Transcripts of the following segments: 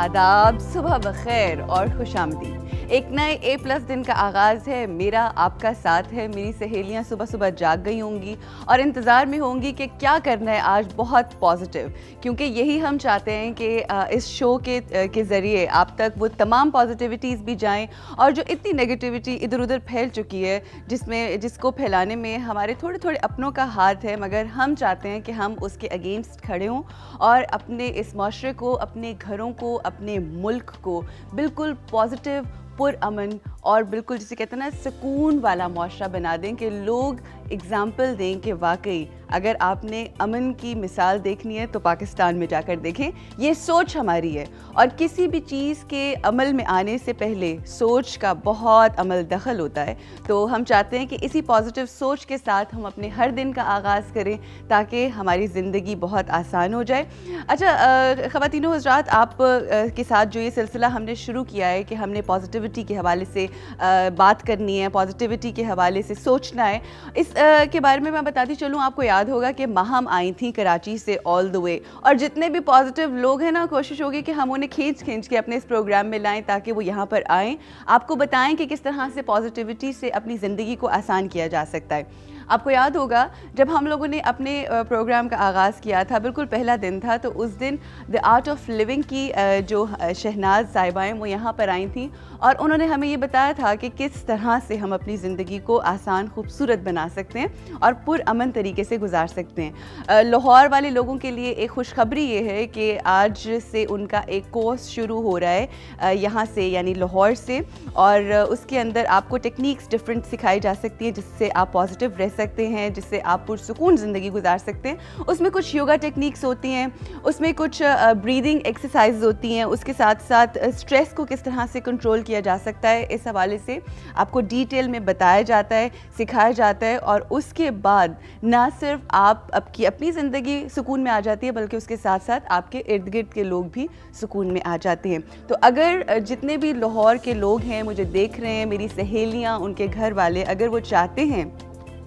आदाब, सुबह बखैर और खुशामदीद। एक नए A+ दिन का आगाज़ है। मेरा आपका साथ है। मेरी सहेलियां सुबह सुबह जाग गई होंगी और इंतज़ार में होंगी कि क्या करना है आज बहुत पॉजिटिव, क्योंकि यही हम चाहते हैं कि इस शो के ज़रिए आप तक वो तमाम पॉजिटिविटीज़ भी जाएं और जो इतनी नेगेटिविटी इधर उधर फैल चुकी है जिसको फैलाने में हमारे थोड़े थोड़े अपनों का हाथ है, मगर हम चाहते हैं कि हम उसके अगेंस्ट खड़े हों और अपने इस माशरे को, अपने घरों को, अपने मुल्क को बिल्कुल पॉजिटिव, पुरअमन और बिल्कुल जिसे कहते हैं ना सुकून वाला माशरा बना दें कि लोग एग्ज़ाम्पल दें कि वाकई अगर आपने अमन की मिसाल देखनी है तो पाकिस्तान में जाकर देखें। ये सोच हमारी है और किसी भी चीज़ के अमल में आने से पहले सोच का बहुत अमल दखल होता है। तो हम चाहते हैं कि इसी पॉजिटिव सोच के साथ हम अपने हर दिन का आगाज़ करें ताकि हमारी ज़िंदगी बहुत आसान हो जाए। अच्छा ख़वातीनो हज़रात, आप के साथ जो ये सिलसिला हमने शुरू किया है कि हमने पॉजिटिविटी के हवाले से बात करनी है, पॉजिटिविटी के हवाले से सोचना है, इस के बारे में मैं बताती चलूँ। आपको याद होगा कि माहम आई थी कराची से ऑल द वे, और जितने भी पॉजिटिव लोग हैं ना, कोशिश होगी कि हम उन्हें खींच के अपने इस प्रोग्राम में लाएं ताकि वो यहाँ पर आएँ, आपको बताएं कि किस तरह से पॉजिटिविटी से अपनी ज़िंदगी को आसान किया जा सकता है। आपको याद होगा जब हम लोगों ने अपने प्रोग्राम का आगाज़ किया था, बिल्कुल पहला दिन था, तो उस दिन द आर्ट ऑफ लिविंग की जो शहनाज साहिबाएँ वो यहाँ पर आई थी और उन्होंने हमें ये बताया था कि किस तरह से हम अपनी ज़िंदगी को आसान, खूबसूरत बना सकते हैं और पुरअमन तरीके से गुजार सकते हैं। लाहौर वाले लोगों के लिए एक खुशखबरी ये है कि आज से उनका एक कोर्स शुरू हो रहा है यहाँ से, यानी लाहौर से, और उसके अंदर आपको टेक्निक्स डिफरेंट सिखाई जा सकती हैं जिससे आप पॉजिटिव रह सकते हैं, जिससे आप पुरसुकून ज़िंदगी गुजार सकते हैं। उसमें कुछ योगा टेक्निक्स होती हैं, उसमें कुछ ब्रीदिंग एक्सरसाइज होती हैं, उसके साथ साथ स्ट्रेस को किस तरह से कंट्रोल किया जा सकता है, इस हवाले से आपको डिटेल में बताया जाता है, सिखाया जाता है। और उसके बाद ना सिर्फ आप अपनी ज़िंदगी सुकून में आ जाती है, बल्कि उसके साथ साथ आपके इर्द गिर्द के लोग भी सुकून में आ जाते हैं। तो अगर जितने भी लाहौर के लोग हैं मुझे देख रहे हैं, मेरी सहेलियाँ, उनके घर वाले, अगर वो चाहते हैं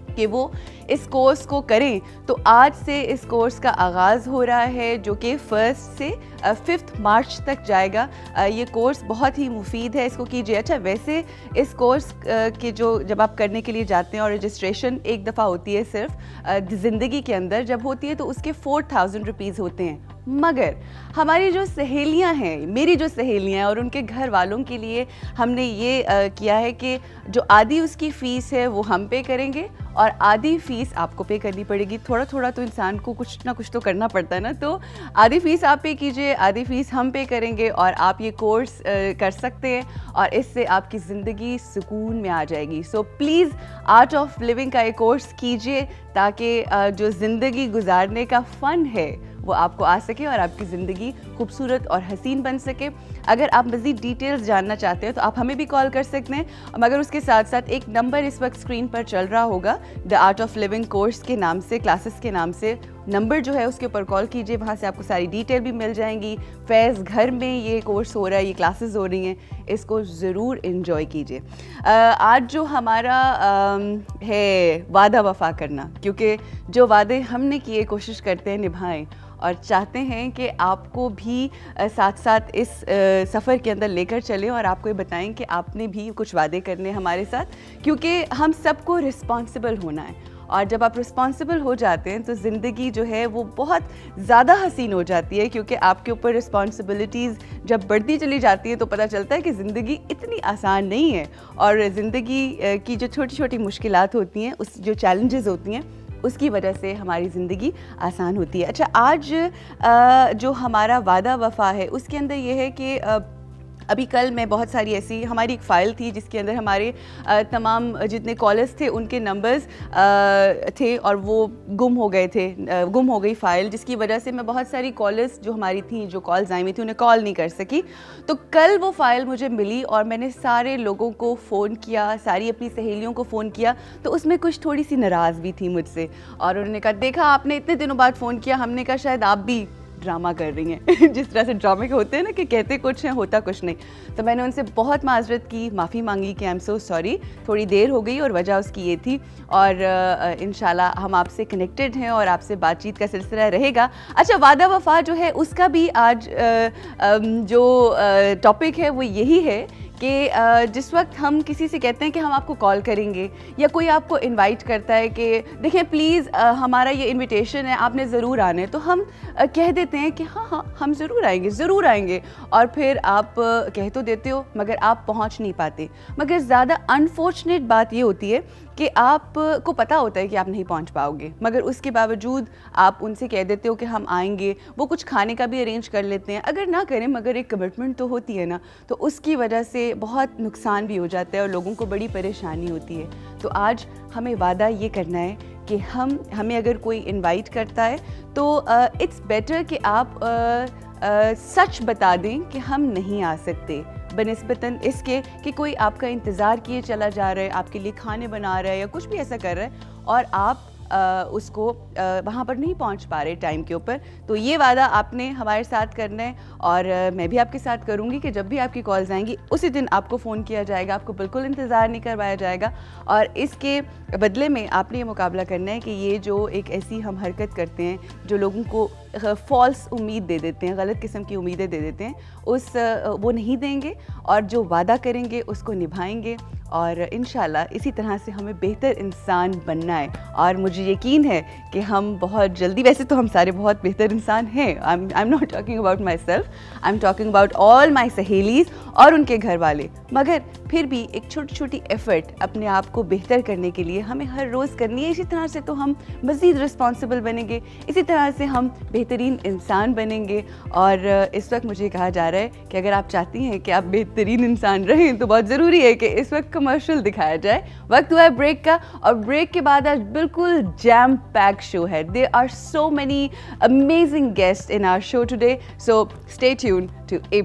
कि वो इस कोर्स को करें, तो आज से इस कोर्स का आगाज़ हो रहा है जो कि 1 से 5 मार्च तक जाएगा। ये कोर्स बहुत ही मुफीद है, इसको कीजिए। अच्छा, वैसे इस कोर्स के जो जब आप करने के लिए जाते हैं और रजिस्ट्रेशन एक दफ़ा होती है सिर्फ ज़िंदगी के अंदर, जब होती है तो उसके 4000 रुपीज़ होते हैं। मगर हमारी जो सहेलियां हैं, मेरी जो सहेलियां हैं और उनके घर वालों के लिए हमने ये किया है कि जो आधी उसकी फ़ीस है वो हम पे करेंगे और आधी फ़ीस आपको पे करनी पड़ेगी। थोड़ा थोड़ा तो इंसान को कुछ ना कुछ तो करना पड़ता है ना, तो आधी फ़ीस आप पे कीजिए, आधी फ़ीस हम पे करेंगे और आप ये कोर्स कर सकते हैं और इससे आपकी ज़िंदगी सुकून में आ जाएगी। So please art of living का ये कोर्स कीजिए ताकि जो ज़िंदगी गुजारने का फ़न है वो आपको आ सके और आपकी ज़िंदगी खूबसूरत और हसीन बन सके। अगर आप मज़ीद डिटेल्स जानना चाहते हैं तो आप हमें भी कॉल कर सकते हैं, मगर उसके साथ साथ एक नंबर इस वक्त स्क्रीन पर चल रहा होगा, the art of living course के नाम से, क्लासेस के नाम से नंबर जो है उसके ऊपर कॉल कीजिए, वहाँ से आपको सारी डिटेल भी मिल जाएंगी। फैज़ घर में ये कोर्स हो रहा है, ये क्लासेस हो रही हैं, इसको ज़रूर इन्जॉय कीजिए। आज जो हमारा है वादा वफा करना, क्योंकि जो वादे हमने किए कोशिश करते हैं निभाएं और चाहते हैं कि आपको भी साथ साथ इस सफ़र के अंदर लेकर चलें और आपको ये बताएं कि आपने भी कुछ वादे करने हमारे साथ, क्योंकि हम सबको रिस्पॉन्सिबल होना है। और जब आप रिस्पॉन्सिबल हो जाते हैं तो ज़िंदगी जो है वो बहुत ज़्यादा हसीन हो जाती है, क्योंकि आपके ऊपर रिस्पॉन्सिबिलिटीज़ जब बढ़ती चली जाती है तो पता चलता है कि ज़िंदगी इतनी आसान नहीं है और ज़िंदगी की जो छोटी छोटी मुश्किलात होती हैं, उस जो चैलेंजेस होती हैं, उसकी वजह से हमारी ज़िंदगी आसान होती है। अच्छा, आज जो हमारा वादा वफा है उसके अंदर ये है कि अभी कल मैं बहुत सारी ऐसी, हमारी एक फ़ाइल थी जिसके अंदर हमारे तमाम जितने कॉलर्स थे उनके नंबर्स थे और वो गुम हो गए थे, गुम हो गई फ़ाइल, जिसकी वजह से मैं बहुत सारी कॉलर्स जो हमारी थी, जो कॉल्स आई हुई थी, उन्हें कॉल नहीं कर सकी। तो कल वो फ़ाइल मुझे मिली और मैंने सारे लोगों को फ़ोन किया, सारी अपनी सहेलियों को फ़ोन किया, तो उसमें कुछ थोड़ी सी नाराज़ भी थी मुझसे और उन्होंने कहा, देखा आपने इतने दिनों बाद फ़ोन किया, हमने कहा शायद आप भी ड्रामा कर रही हैं जिस तरह से ड्रामे के होते हैं ना कि कहते कुछ हैं होता कुछ नहीं। तो मैंने उनसे बहुत माजरत की, माफ़ी मांगी कि आई एम सो सॉरी, थोड़ी देर हो गई और वजह उसकी ये थी। और इंशाल्लाह हम आपसे कनेक्टेड हैं और आपसे बातचीत का सिलसिला रहेगा। अच्छा, वादा वफा जो है उसका भी आज जो टॉपिक है वो यही है कि जिस वक्त हम किसी से कहते हैं कि हम आपको कॉल करेंगे या कोई आपको इनवाइट करता है कि देखिए प्लीज़ हमारा ये इनविटेशन है, आपने ज़रूर आना है, तो हम कह देते हैं कि हाँ हाँ हम ज़रूर आएंगे, और फिर आप कह तो देते हो मगर आप पहुंच नहीं पाते। मगर ज़्यादा अनफॉर्चुनेट बात ये होती है कि आपको पता होता है कि आप नहीं पहुंच पाओगे, मगर उसके बावजूद आप उनसे कह देते हो कि हम आएंगे। वो कुछ खाने का भी अरेंज कर लेते हैं, अगर ना करें मगर एक कमिटमेंट तो होती है ना, तो उसकी वजह से बहुत नुकसान भी हो जाता है और लोगों को बड़ी परेशानी होती है। तो आज हमें वादा ये करना है कि हमें अगर कोई इनवाइट करता है तो इट्स बेटर कि आप सच बता दें कि हम नहीं आ सकते, बनिस्बतन इसके कि कोई आपका इंतज़ार किए चला जा रहा है, आपके लिए खाने बना रहा है या कुछ भी ऐसा कर रहा है और आप उसको वहाँ पर नहीं पहुँच पा रहे टाइम के ऊपर। तो ये वादा आपने हमारे साथ करना है और मैं भी आपके साथ करूँगी कि जब भी आपकी कॉल्स आएंगी उसी दिन आपको फ़ोन किया जाएगा, आपको बिल्कुल इंतज़ार नहीं करवाया जाएगा। और इसके बदले में आपने ये मुकाबला करना है कि ये जो एक ऐसी हम हरकत करते हैं जो लोगों को फ़ॉल्स उम्मीद दे देते हैं, गलत किस्म की उम्मीदें दे देते हैं, वो नहीं देंगे और जो वादा करेंगे उसको निभाएंगे। और इंशाल्लाह इसी तरह से हमें बेहतर इंसान बनना है और मुझे यकीन है कि हम बहुत जल्दी, वैसे तो हम सारे बहुत बेहतर इंसान हैं, I am not talking about myself, I am talking about all my सहेलीज़ और उनके घर वाले, मगर फिर भी एक छोटी छोटी एफ़र्ट अपने आप को बेहतर करने के लिए हमें हर रोज़ करनी है। इसी तरह से तो हम मज़ीद रिस्पॉन्सिबल बनेंगे, इसी तरह से हम बेहतरीन इंसान बनेंगे। और इस वक्त मुझे कहा जा रहा है कि अगर आप चाहती हैं कि आप बेहतरीन इंसान रहें तो बहुत ज़रूरी है कि इस वक्त कमर्शियल दिखाया जाए। वक्त हुआ है ब्रेक का और ब्रेक के बाद आज बिल्कुल जैम पैक शो है। There are so many amazing guest in our show today, so stay tuned to A+.